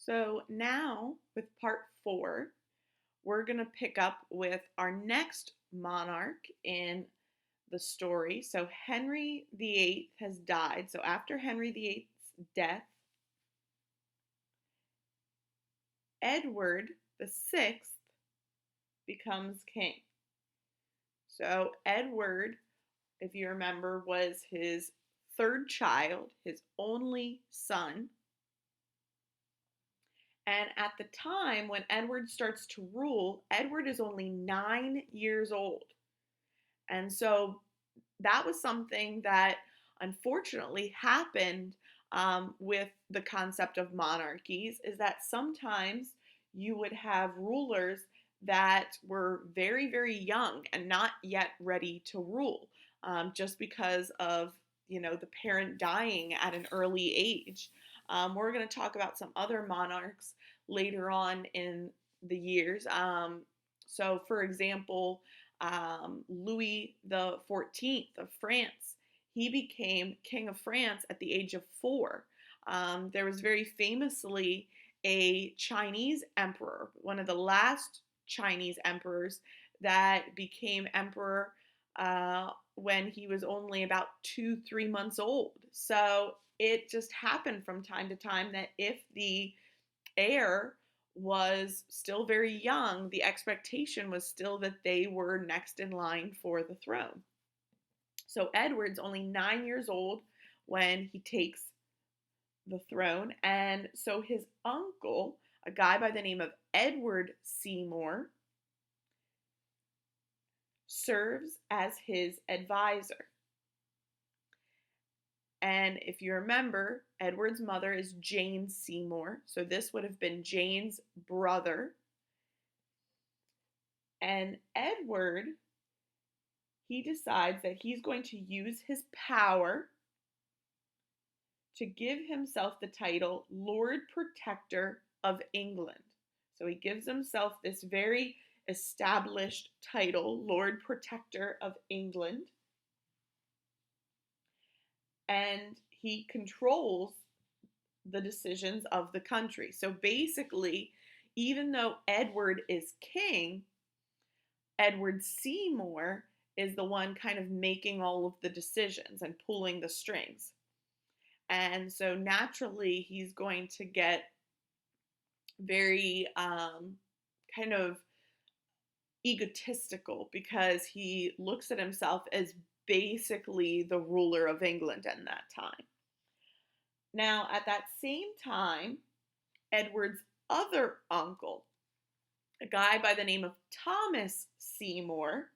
So now with part four, we're going to pick up with our next monarch in the story. So Henry VIII has died. So after Henry VIII's death, Edward VI becomes king. So Edward, if you remember, was his third child, his only son. And at the time when Edward starts to rule, Edward is only 9 years old. And so that was something that unfortunately happened with the concept of monarchies, is that sometimes you would have rulers that were very, very young and not yet ready to rule, just because of the parent dying at an early age. We're going to talk about some other monarchs later on in the years. So, for example, Louis the 14th of France. He became king of France at the age of 4. There was very famously a Chinese emperor, one of the last Chinese emperors that became emperor when he was only about 2, 3 months old. So it just happened from time to time that if the heir was still very young, the expectation was still that they were next in line for the throne. So Edward's only 9 years old when he takes the throne. And so his uncle, a guy by the name of Edward Seymour, serves as his advisor. And if you remember, Edward's mother is Jane Seymour. So this would have been Jane's brother. And Edward, he decides that he's going to use his power to give himself the title Lord Protector of England. So he gives himself this very established title, Lord Protector of England. And he controls the decisions of the country. So basically, even though Edward is king, Edward Seymour is the one kind of making all of the decisions and pulling the strings. And so naturally, he's going to get very kind of egotistical because he looks at himself as basically the ruler of England in that time. Now, at that same time, Edward's other uncle, a guy by the name of Thomas Seymour,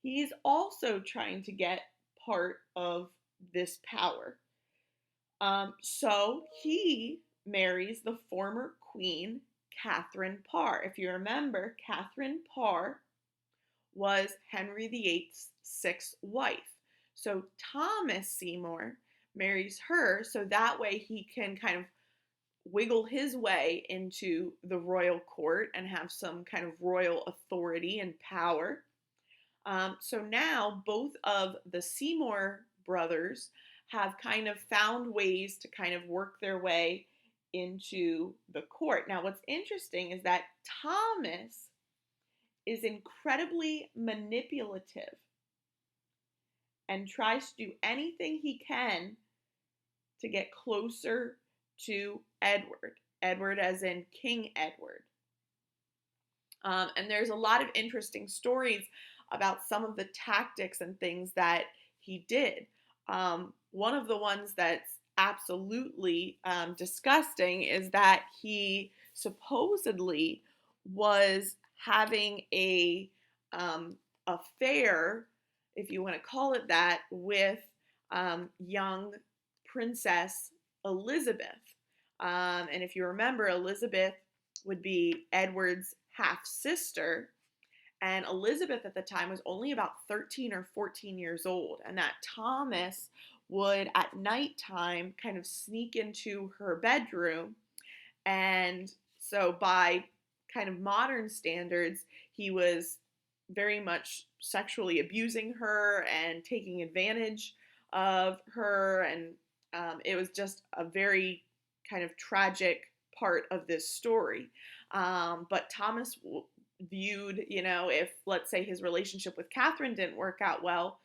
he's also trying to get part of this power. So he marries the former queen, Catherine Parr. If you remember, Catherine Parr was Henry VIII's sixth wife. So Thomas Seymour marries her so that way he can kind of wiggle his way into the royal court and have some kind of royal authority and power. So now both of the Seymour brothers have kind of found ways to kind of work their way into the court. Now, what's interesting is that Thomas is incredibly manipulative and tries to do anything he can to get closer to Edward. Edward as in King Edward. And there's a lot of interesting stories about some of the tactics and things that he did. One of the ones that's absolutely disgusting is that he supposedly was having a affair, if you want to call it that, with young Princess Elizabeth. And if you remember, Elizabeth would be Edward's half-sister. And Elizabeth at the time was only about 13 or 14 years old. And that Thomas would, at nighttime, kind of sneak into her bedroom. And so by kind of modern standards, he was very much sexually abusing her and taking advantage of her. And it was just a very kind of tragic part of this story. But Thomas viewed, if, let's say, his relationship with Catherine didn't work out well,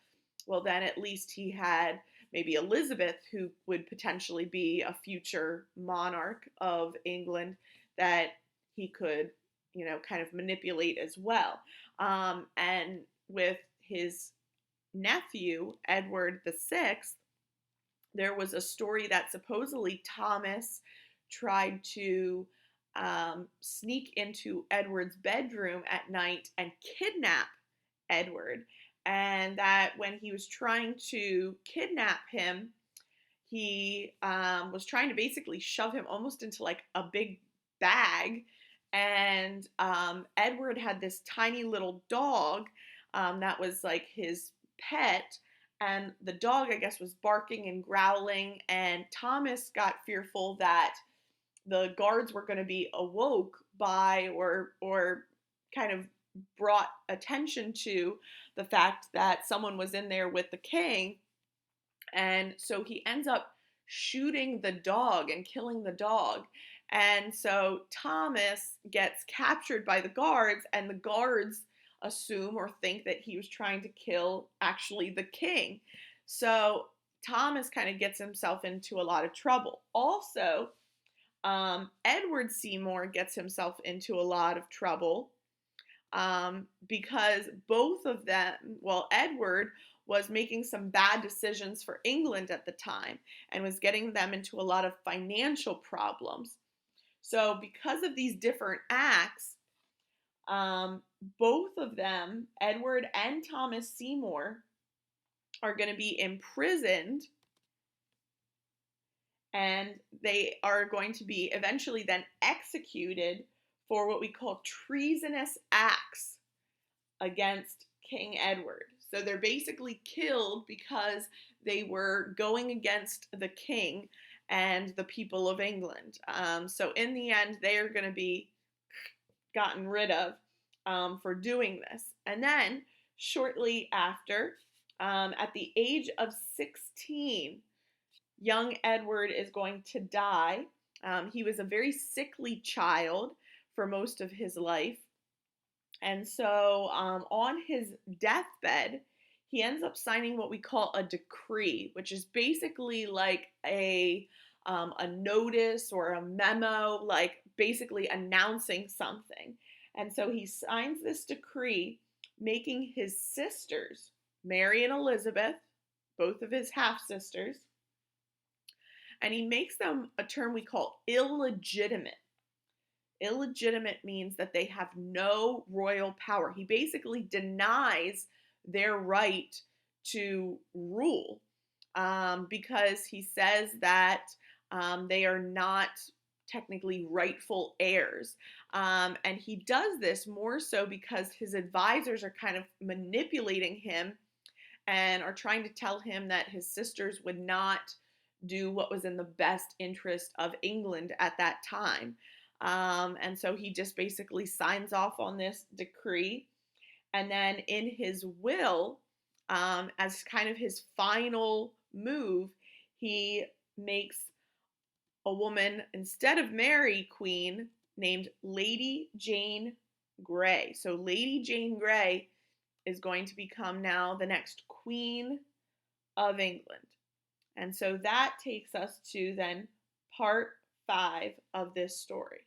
then at least he had maybe Elizabeth, who would potentially be a future monarch of England that he could, kind of manipulate as well. And with his nephew, Edward VI, there was a story that supposedly Thomas tried to sneak into Edward's bedroom at night and kidnap Edward. And that when he was trying to kidnap him, he was trying to basically shove him almost into like a big bag. And Edward had this tiny little dog that was like his pet. And the dog, I guess, was barking and growling. And Thomas got fearful that the guards were going to be awoke by or kind of brought attention to the fact that someone was in there with the king. And so he ends up shooting the dog and killing the dog. And so Thomas gets captured by the guards, and the guards assume or think that he was trying to kill actually the king. So Thomas kind of gets himself into a lot of trouble. Also, Edward Seymour gets himself into a lot of trouble because both of them, well, Edward was making some bad decisions for England at the time and was getting them into a lot of financial problems. So because of these different acts, both of them, Edward and Thomas Seymour, are going to be imprisoned, and they are going to be eventually then executed for what we call treasonous acts against King Edward. So they're basically killed because they were going against the king and the people of England. So in the end, they are going to be gotten rid of for doing this. And then shortly after, at the age of 16, young Edward is going to die. He was a very sickly child for most of his life. And so on his deathbed, he ends up signing what we call a decree, which is basically like a notice or a memo, like basically announcing something. And so he signs this decree, making his sisters, Mary and Elizabeth, both of his half-sisters, and he makes them a term we call illegitimate. Illegitimate means that they have no royal power. He basically denies their right to rule because he says that they are not technically rightful heirs. And he does this more so because his advisors are kind of manipulating him and are trying to tell him that his sisters would not do what was in the best interest of England at that time. And so he just basically signs off on this decree. And then in his will, as kind of his final move, he makes a woman, instead of Mary Queen, named Lady Jane Grey. So Lady Jane Grey is going to become now the next Queen of England. And so that takes us to then part 5 of this story.